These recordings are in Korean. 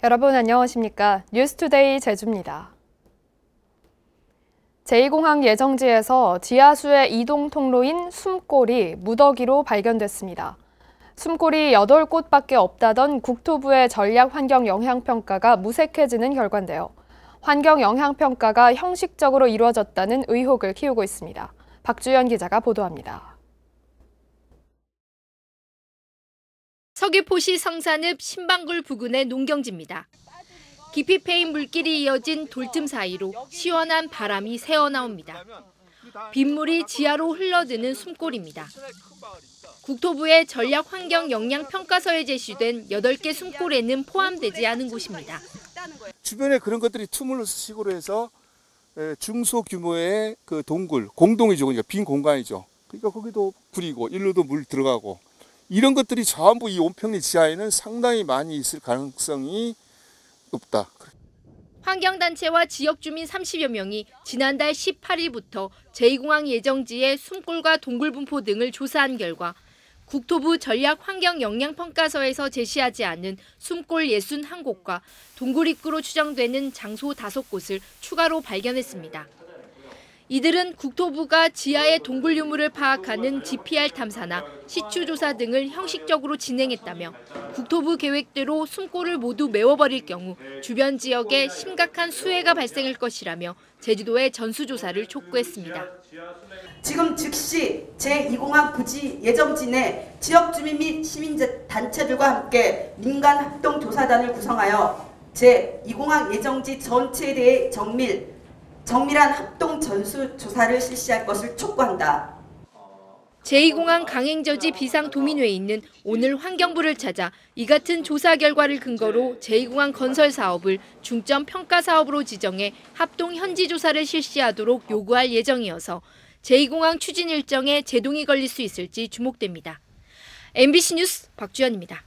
여러분 안녕하십니까? 뉴스투데이 제주입니다. 제2공항 예정지에서 지하수의 이동 통로인 숨골이 무더기로 발견됐습니다. 숨골이 8곳밖에 없다던 국토부의 전략환경영향평가가 무색해지는 결과인데요. 환경영향평가가 형식적으로 이루어졌다는 의혹을 키우고 있습니다. 박주연 기자가 보도합니다. 서귀포시 성산읍 신방굴 부근의 농경지입니다. 깊이 패인 물길이 이어진 돌틈 사이로 시원한 바람이 새어나옵니다. 빗물이 지하로 흘러드는 숨골입니다. 국토부의 전략환경영향평가서에 제시된 8개 숨골에는 포함되지 않은 곳입니다. 주변에 그런 것들이 투물식으로 해서 중소규모의 그 동굴, 공동이죠. 그러니까 빈 공간이죠. 그러니까 거기도 굴이고 일로도 물 들어가고 이런 것들이 전부 이 온평리 지하에는 상당히 많이 있을 가능성이 높다. 환경단체와 지역주민 30여 명이 지난달 18일부터 제2공항 예정지의 숨골과 동굴 분포 등을 조사한 결과 국토부 전략환경영향평가서에서 제시하지 않은 숨골 61곳과 동굴 입구로 추정되는 장소 5곳을 추가로 발견했습니다. 이들은 국토부가 지하의 동굴 유무를 파악하는 GPR 탐사나 시추 조사 등을 형식적으로 진행했다며 국토부 계획대로 숨골을 모두 메워버릴 경우 주변 지역에 심각한 수해가 발생할 것이라며 제주도에 전수조사를 촉구했습니다. 지금 즉시 제2공항 부지 예정지 내 지역주민 및 시민단체들과 함께 민간합동조사단을 구성하여 제2공항 예정지 전체에 대해 정밀한 합동 전수 조사를 실시할 것을 촉구한다. 제2공항 강행저지 비상도민회의는 오늘 환경부를 찾아 이 같은 조사 결과를 근거로 제2공항 건설 사업을 중점 평가 사업으로 지정해 합동 현지 조사를 실시하도록 요구할 예정이어서 제2공항 추진 일정에 제동이 걸릴 수 있을지 주목됩니다. MBC 뉴스 박주연입니다.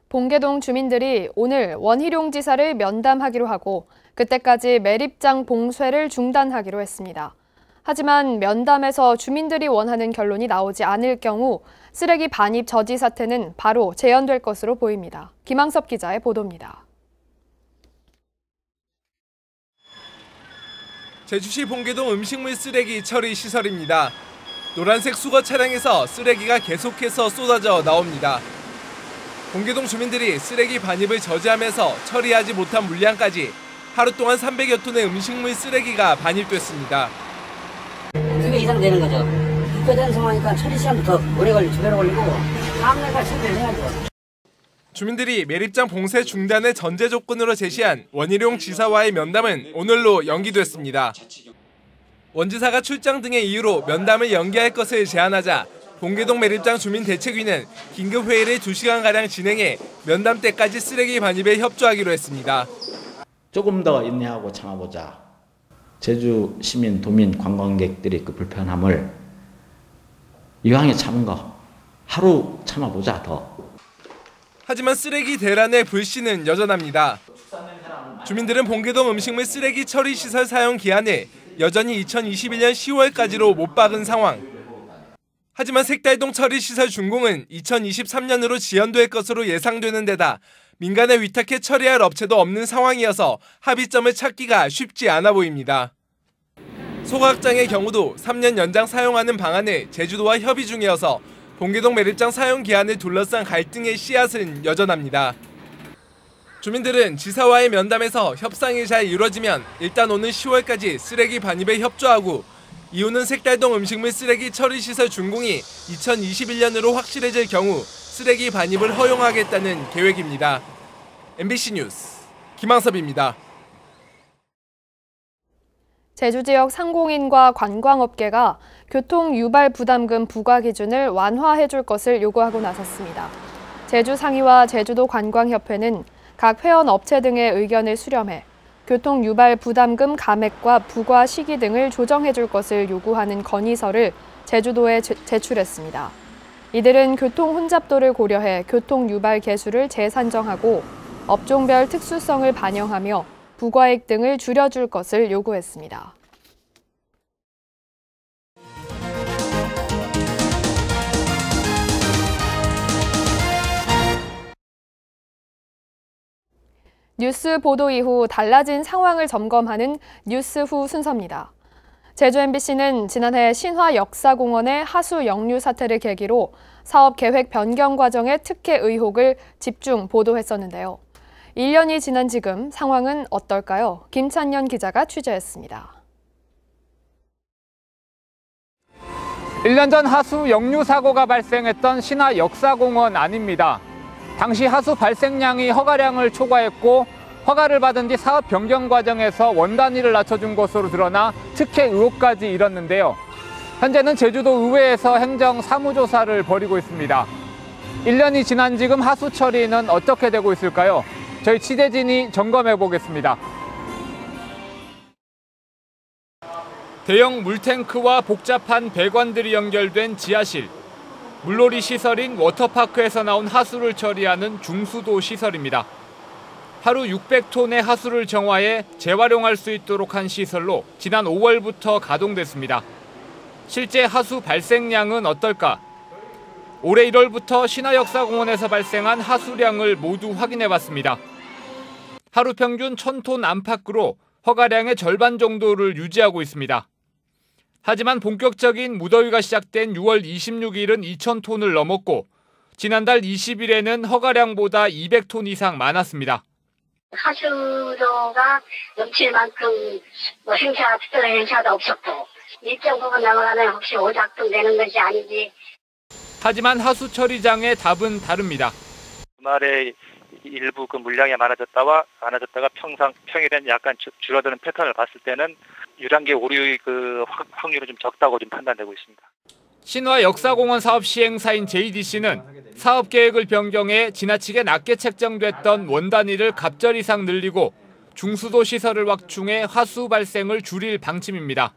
봉계동 주민들이 오늘 원희룡 지사를 면담하기로 하고 그때까지 매립장 봉쇄를 중단하기로 했습니다. 하지만 면담에서 주민들이 원하는 결론이 나오지 않을 경우 쓰레기 반입 저지 사태는 바로 재현될 것으로 보입니다. 김항섭 기자의 보도입니다. 제주시 봉계동 음식물 쓰레기 처리 시설입니다. 노란색 수거 차량에서 쓰레기가 계속해서 쏟아져 나옵니다. 봉계동 주민들이 쓰레기 반입을 저지하면서 처리하지 못한 물량까지 하루 동안 300여 톤의 음식물 쓰레기가 반입됐습니다. 2배 이상 되는 거죠. 그렇게 되는 상황이니까 처리 시간도 더 오래 걸리고 2배로 걸리고 다음날까지 처리를 해야죠. 주민들이 매립장 봉쇄 중단을 전제 조건으로 제시한 원희룡 지사와의 면담은 오늘로 연기됐습니다. 원 지사가 출장 등의 이유로 면담을 연기할 것을 제안하자 봉계동 매립장 주민대책위는 긴급회의를 2시간가량 진행해 면담 때까지 쓰레기 반입에 협조하기로 했습니다. 조금 더 인내하고 참아보자. 제주 시민, 도민, 관광객들의 그 불편함을 이왕에 참은 거 하루 참아보자 더. 하지만 쓰레기 대란의 불씨는 여전합니다. 주민들은 봉계동 음식물 쓰레기 처리 시설 사용 기한을 여전히 2021년 10월까지로 못 박은 상황. 하지만 색달동 처리시설 준공은 2023년으로 지연될 것으로 예상되는 데다 민간에 위탁해 처리할 업체도 없는 상황이어서 합의점을 찾기가 쉽지 않아 보입니다. 소각장의 경우도 3년 연장 사용하는 방안을 제주도와 협의 중이어서 봉계동 매립장 사용 기한을 둘러싼 갈등의 씨앗은 여전합니다. 주민들은 지사와의 면담에서 협상이 잘 이루어지면 일단 오는 10월까지 쓰레기 반입에 협조하고 이유는 색달동 음식물 쓰레기 처리시설 준공이 2021년으로 확실해질 경우 쓰레기 반입을 허용하겠다는 계획입니다. MBC 뉴스 김항섭입니다. 제주 지역 상공인과 관광업계가 교통 유발 부담금 부과 기준을 완화해줄 것을 요구하고 나섰습니다. 제주상의와 제주도 관광협회는 각 회원 업체 등의 의견을 수렴해 교통 유발 부담금 감액과 부과 시기 등을 조정해줄 것을 요구하는 건의서를 제주도에 제출했습니다. 이들은 교통 혼잡도를 고려해 교통 유발 개수를 재산정하고 업종별 특수성을 반영하며 부과액 등을 줄여줄 것을 요구했습니다. 뉴스 보도 이후 달라진 상황을 점검하는 뉴스 후 순서입니다. 제주 MBC는 지난해 신화역사공원의 하수 역류 사태를 계기로 사업 계획 변경 과정의 특혜 의혹을 집중 보도했었는데요. 1년이 지난 지금 상황은 어떨까요? 김찬년 기자가 취재했습니다. 1년 전 하수 역류 사고가 발생했던 신화역사공원 안입니다. 당시 하수 발생량이 허가량을 초과했고 허가를 받은 뒤 사업 변경 과정에서 원단위를 낮춰준 것으로 드러나 특혜 의혹까지 일었는데요. 현재는 제주도 의회에서 행정 사무조사를 벌이고 있습니다. 1년이 지난 지금 하수 처리는 어떻게 되고 있을까요? 저희 취재진이 점검해 보겠습니다. 대형 물탱크와 복잡한 배관들이 연결된 지하실. 물놀이 시설인 워터파크에서 나온 하수를 처리하는 중수도 시설입니다. 하루 600톤의 하수를 정화해 재활용할 수 있도록 한 시설로 지난 5월부터 가동됐습니다. 실제 하수 발생량은 어떨까? 올해 1월부터 신화역사공원에서 발생한 하수량을 모두 확인해봤습니다. 하루 평균 1000톤 안팎으로 허가량의 절반 정도를 유지하고 있습니다. 하지만 본격적인 무더위가 시작된 6월 26일은 2000톤을 넘었고 지난달 20일에는 허가량보다 200톤 이상 많았습니다. 하수도가 넘칠 만큼 특별한 행사도 없었고 일정 부분 넘어가면 혹시 오작동 되는 것이 아닌지. 하지만 하수 처리장의 답은 다릅니다. 주말에 일부 그 물량이 많아졌다가 평일엔 약간 줄어드는 패턴을 봤을 때는 유량계 오류의 그 확률은 좀 적다고 좀 판단되고 있습니다. 신화역사공원 사업 시행사인 JDC는 사업 계획을 변경해 지나치게 낮게 책정됐던 원단위를 갑절 이상 늘리고 중수도 시설을 확충해 하수 발생을 줄일 방침입니다.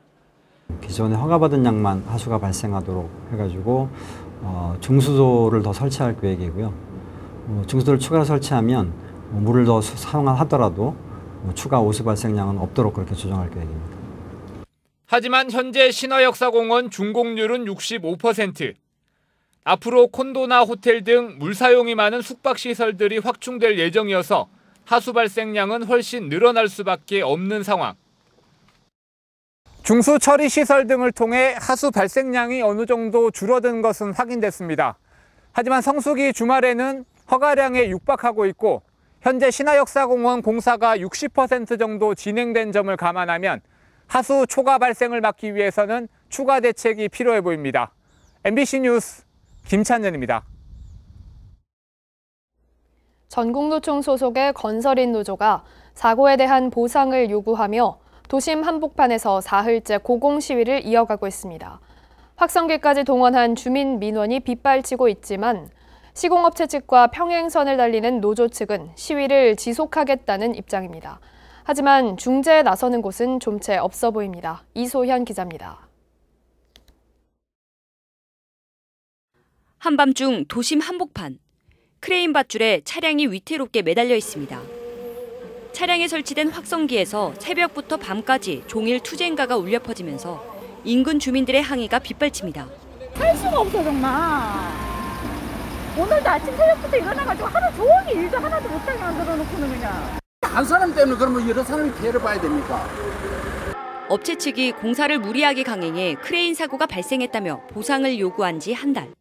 기존에 허가받은 양만 하수가 발생하도록 해가지고 중수도를 더 설치할 계획이고요. 중수도를 추가로 설치하면 물을 더 사용하더라도 추가 오수 발생량은 없도록 그렇게 조정할 계획입니다. 하지만 현재 신화역사공원 준공률은 65%. 앞으로 콘도나 호텔 등 물 사용이 많은 숙박시설들이 확충될 예정이어서 하수 발생량은 훨씬 늘어날 수밖에 없는 상황. 중수 처리 시설 등을 통해 하수 발생량이 어느 정도 줄어든 것은 확인됐습니다. 하지만 성수기 주말에는 허가량에 육박하고 있고 현재 신화역사공원 공사가 60% 정도 진행된 점을 감안하면 하수 초과 발생을 막기 위해서는 추가 대책이 필요해 보입니다. MBC 뉴스 김찬년입니다. 전국노총 소속의 건설인 노조가 사고에 대한 보상을 요구하며 도심 한복판에서 사흘째 고공 시위를 이어가고 있습니다. 확성기까지 동원한 주민 민원이 빗발치고 있지만 시공업체 측과 평행선을 달리는 노조 측은 시위를 지속하겠다는 입장입니다. 하지만 중재에 나서는 곳은 좀채 없어 보입니다. 이소현 기자입니다. 한밤중 도심 한복판. 크레인 밧줄에 차량이 위태롭게 매달려 있습니다. 차량에 설치된 확성기에서 새벽부터 밤까지 종일 투쟁가가 울려 퍼지면서 인근 주민들의 항의가 빗발칩니다. 살 수가 없어 정말. 오늘도 아침 새벽부터 일어나가지고 하루 종일 일도 하나도 못하게 만들어 놓고는 그냥. 한 사람 때문에 그러면 여러 사람이 피해를 봐야 됩니까? 업체 측이 공사를 무리하게 강행해 크레인 사고가 발생했다며 보상을 요구한 지 한 달.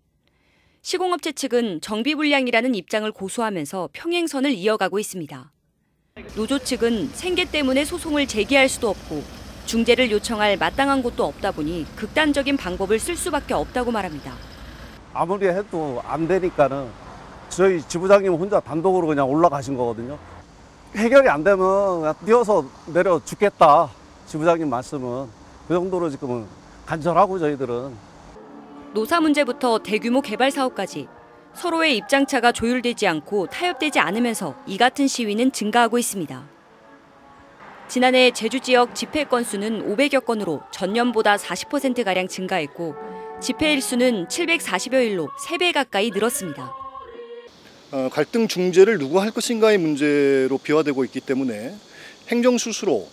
시공업체 측은 정비불량이라는 입장을 고수하면서 평행선을 이어가고 있습니다. 노조 측은 생계 때문에 소송을 제기할 수도 없고 중재를 요청할 마땅한 곳도 없다 보니 극단적인 방법을 쓸 수밖에 없다고 말합니다. 아무리 해도 안 되니까는 저희 지부장님 혼자 단독으로 그냥 올라가신 거거든요. 해결이 안 되면 그냥 뛰어서 내려 죽겠다. 지부장님 말씀은 그 정도로 지금은 간절하고 저희들은. 노사 문제부터 대규모 개발 사업까지 서로의 입장차가 조율되지 않고 타협되지 않으면서 이 같은 시위는 증가하고 있습니다. 지난해 제주 지역 집회 건수는 500여 건으로 전년보다 40%가량 증가했고 집회 일수는 740여 일로 3배 가까이 늘었습니다. 갈등 중재를 누가 할 것인가의 문제로 비화되고 있기 때문에 행정수수로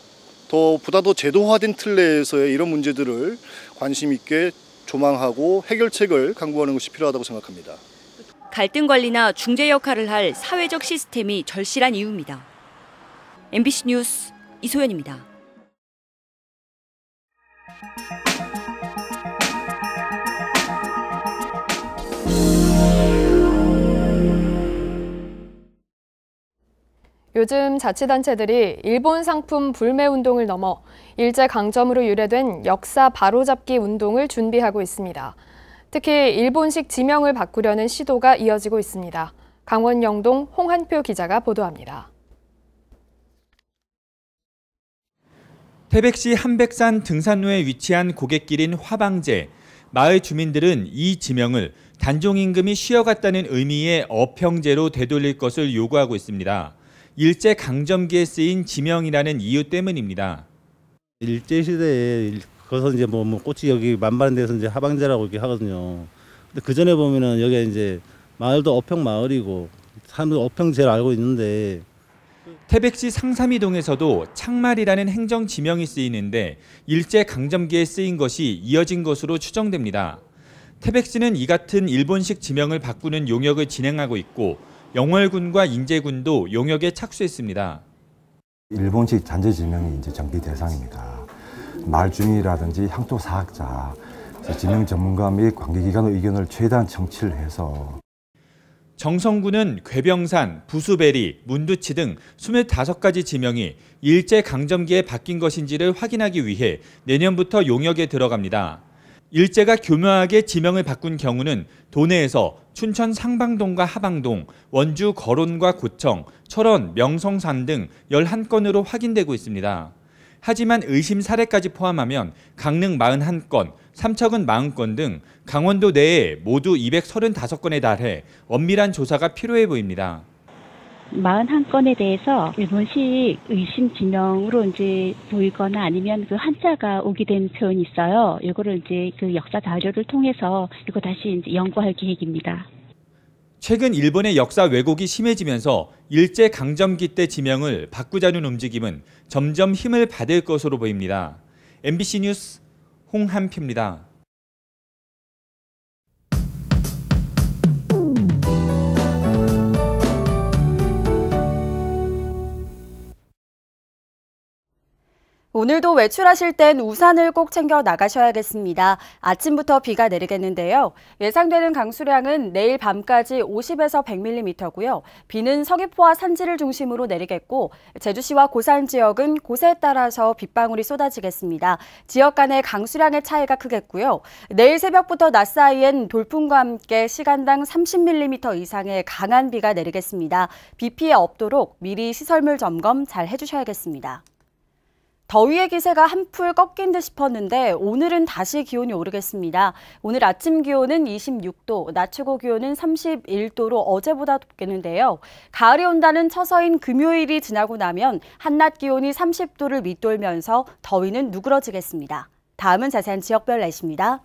보다 더 제도화된 틀 내에서의 이런 문제들을 관심 있게 조망하고 해결책을 강구하는 것이 필요하다고 생각합니다. 갈등 관리나 중재 역할을 할 사회적 시스템이 절실한 이유입니다. MBC 뉴스 이소연입니다. 요즘 자치단체들이 일본 상품 불매 운동을 넘어 일제강점으로 유래된 역사 바로잡기 운동을 준비하고 있습니다. 특히 일본식 지명을 바꾸려는 시도가 이어지고 있습니다. 강원 영동 홍한표 기자가 보도합니다. 태백시 한백산 등산로에 위치한 고갯길인 화방제. 마을 주민들은 이 지명을 단종임금이 쉬어갔다는 의미의 어평제로 되돌릴 것을 요구하고 있습니다. 일제강점기에 쓰인 지명이라는 이유 때문입니다. 일제시대에 거기서 이제 뭐 꽃이 여기 만발한 데서 이제 하방제라고 이렇게 하거든요. 근데 그 전에 보면은 여기 이제 마을도 어평 마을이고 사람들 어평제를 알고 있는데 태백시 상삼이동에서도 창말이라는 행정 지명이 쓰이는데 일제강점기에 쓰인 것이 이어진 것으로 추정됩니다. 태백시는 이 같은 일본식 지명을 바꾸는 용역을 진행하고 있고 영월군과 인제군도 용역에 착수했습니다. 일본식 잔재 지명이 이제 정비 대상입니다. 마을 주민이라든지 향토 사학자, 지명 전문가 및 관계기관의 의견을 최대한 청취를 해서 정성군은 괴병산, 부수베리, 문두치 등 25가지 지명이 일제강점기에 바뀐 것인지를 확인하기 위해 내년부터 용역에 들어갑니다. 일제가 교묘하게 지명을 바꾼 경우는 도내에서 춘천 상방동과 하방동, 원주 거론과 고청, 철원, 명성산 등 11건으로 확인되고 있습니다. 하지만 의심 사례까지 포함하면 강릉 41건, 삼척은 40건 등 강원도 내에 모두 235건에 달해 엄밀한 조사가 필요해 보입니다. 41건에 대해서 일본식 의심 지명으로 이제 보이거나 아니면 그 한자가 오기된 표현이 있어요. 이거를 이제 그 역사 자료를 통해서 이거 다시 이제 연구할 계획입니다. 최근 일본의 역사 왜곡이 심해지면서 일제강점기 때 지명을 바꾸자는 움직임은 점점 힘을 받을 것으로 보입니다. MBC 뉴스 홍한표입니다. 오늘도 외출하실 땐 우산을 꼭 챙겨 나가셔야겠습니다. 아침부터 비가 내리겠는데요. 예상되는 강수량은 내일 밤까지 50에서 100mm고요. 비는 서귀포와 산지를 중심으로 내리겠고 제주시와 고산 지역은 곳에 따라서 빗방울이 쏟아지겠습니다. 지역 간의 강수량의 차이가 크겠고요. 내일 새벽부터 낮 사이엔 돌풍과 함께 시간당 30mm 이상의 강한 비가 내리겠습니다. 비 피해 없도록 미리 시설물 점검 잘 해주셔야겠습니다. 더위의 기세가 한풀 꺾인 듯 싶었는데 오늘은 다시 기온이 오르겠습니다. 오늘 아침 기온은 26도, 낮 최고 기온은 31도로 어제보다 덥겠는데요. 가을이 온다는 처서인 금요일이 지나고 나면 한낮 기온이 30도를 밑돌면서 더위는 누그러지겠습니다. 다음은 자세한 지역별 날씨입니다.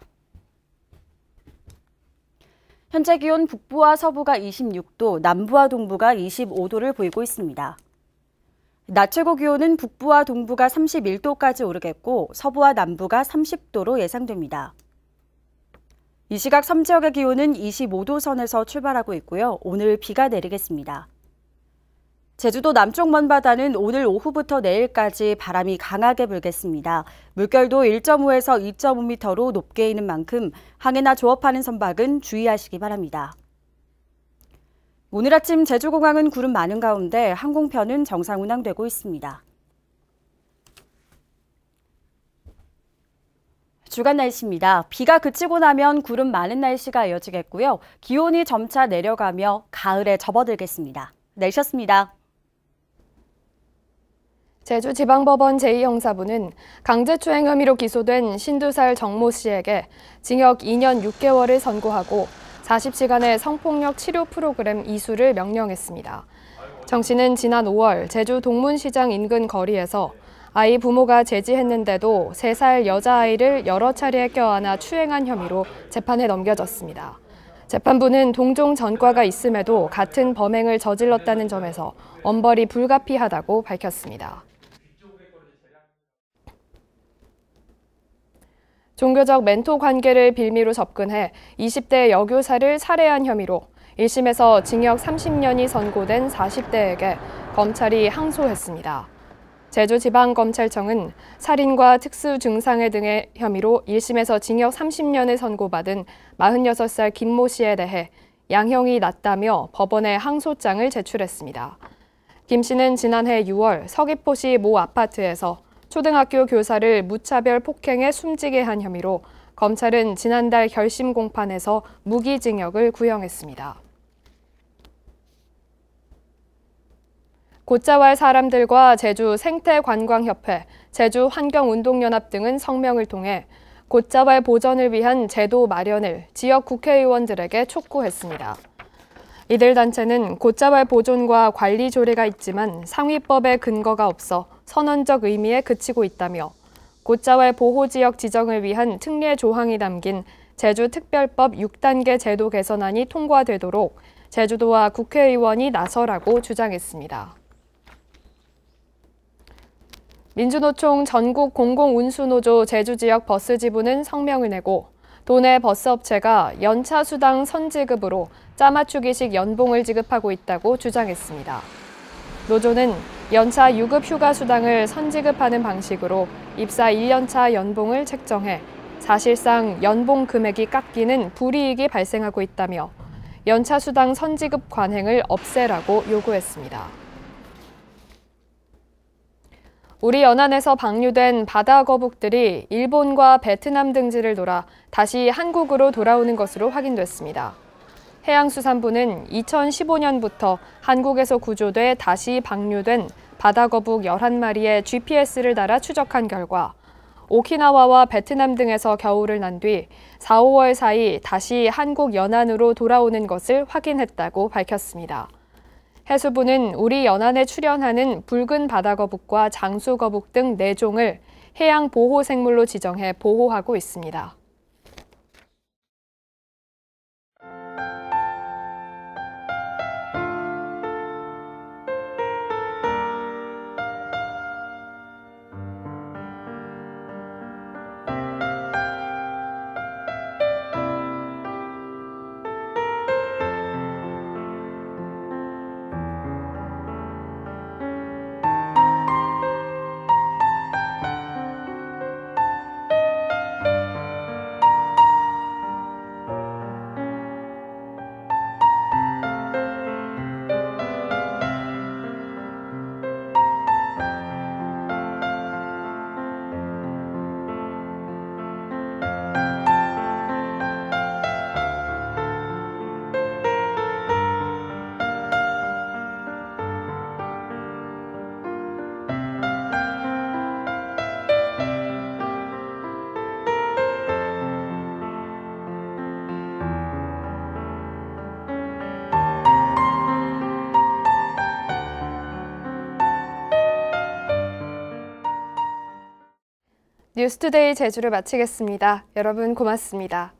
현재 기온 북부와 서부가 26도, 남부와 동부가 25도를 보이고 있습니다. 낮 최고 기온은 북부와 동부가 31도까지 오르겠고 서부와 남부가 30도로 예상됩니다. 이 시각 섬지역의 기온은 25도 선에서 출발하고 있고요. 오늘 비가 내리겠습니다. 제주도 남쪽 먼바다는 오늘 오후부터 내일까지 바람이 강하게 불겠습니다. 물결도 1.5에서 2.5m로 높게 이는 만큼 항해나 조업하는 선박은 주의하시기 바랍니다. 오늘 아침 제주공항은 구름 많은 가운데 항공편은 정상 운항되고 있습니다. 주간 날씨입니다. 비가 그치고 나면 구름 많은 날씨가 이어지겠고요. 기온이 점차 내려가며 가을에 접어들겠습니다. 내리셨습니다. 제주지방법원 제2형사부는 강제추행 혐의로 기소된 52살 정모 씨에게 징역 2년 6개월을 선고하고 40시간의 성폭력 치료 프로그램 이수를 명령했습니다. 정 씨는 지난 5월 제주 동문시장 인근 거리에서 아이 부모가 제지했는데도 3살 여자아이를 여러 차례 껴안아 추행한 혐의로 재판에 넘겨졌습니다. 재판부는 동종 전과가 있음에도 같은 범행을 저질렀다는 점에서 엄벌이 불가피하다고 밝혔습니다. 종교적 멘토 관계를 빌미로 접근해 20대 여교사를 살해한 혐의로 1심에서 징역 30년이 선고된 40대에게 검찰이 항소했습니다. 제주지방검찰청은 살인과 특수증상해 등의 혐의로 1심에서 징역 30년을 선고받은 46살 김모 씨에 대해 양형이 낮다며 법원에 항소장을 제출했습니다. 김 씨는 지난해 6월 서귀포시 모 아파트에서 초등학교 교사를 무차별 폭행해 숨지게 한 혐의로 검찰은 지난달 결심 공판에서 무기징역을 구형했습니다. 곶자왈 사람들과 제주 생태관광협회, 제주환경운동연합 등은 성명을 통해 곶자왈 보전을 위한 제도 마련을 지역 국회의원들에게 촉구했습니다. 이들 단체는 곶자왈 보존과 관리 조례가 있지만 상위법에 근거가 없어 선언적 의미에 그치고 있다며 곶자왈 보호지역 지정을 위한 특례 조항이 담긴 제주특별법 6단계 제도 개선안이 통과되도록 제주도와 국회의원이 나서라고 주장했습니다. 민주노총 전국공공운수노조 제주지역 버스지부는 성명을 내고 도내 버스업체가 연차 수당 선지급으로 짜맞추기식 연봉을 지급하고 있다고 주장했습니다. 노조는 연차 유급 휴가 수당을 선지급하는 방식으로 입사 1년차 연봉을 책정해 사실상 연봉 금액이 깎이는 불이익이 발생하고 있다며 연차 수당 선지급 관행을 없애라고 요구했습니다. 우리 연안에서 방류된 바다거북들이 일본과 베트남 등지를 돌아 다시 한국으로 돌아오는 것으로 확인됐습니다. 해양수산부는 2015년부터 한국에서 구조돼 다시 방류된 바다거북 11마리의 GPS를 달아 추적한 결과 오키나와와 베트남 등에서 겨울을 난 뒤 4, 5월 사이 다시 한국 연안으로 돌아오는 것을 확인했다고 밝혔습니다. 해수부는 우리 연안에 출현하는 붉은 바다거북과 장수거북 등 4종을 해양보호생물로 지정해 보호하고 있습니다. 뉴스투데이 제주를 마치겠습니다. 여러분 고맙습니다.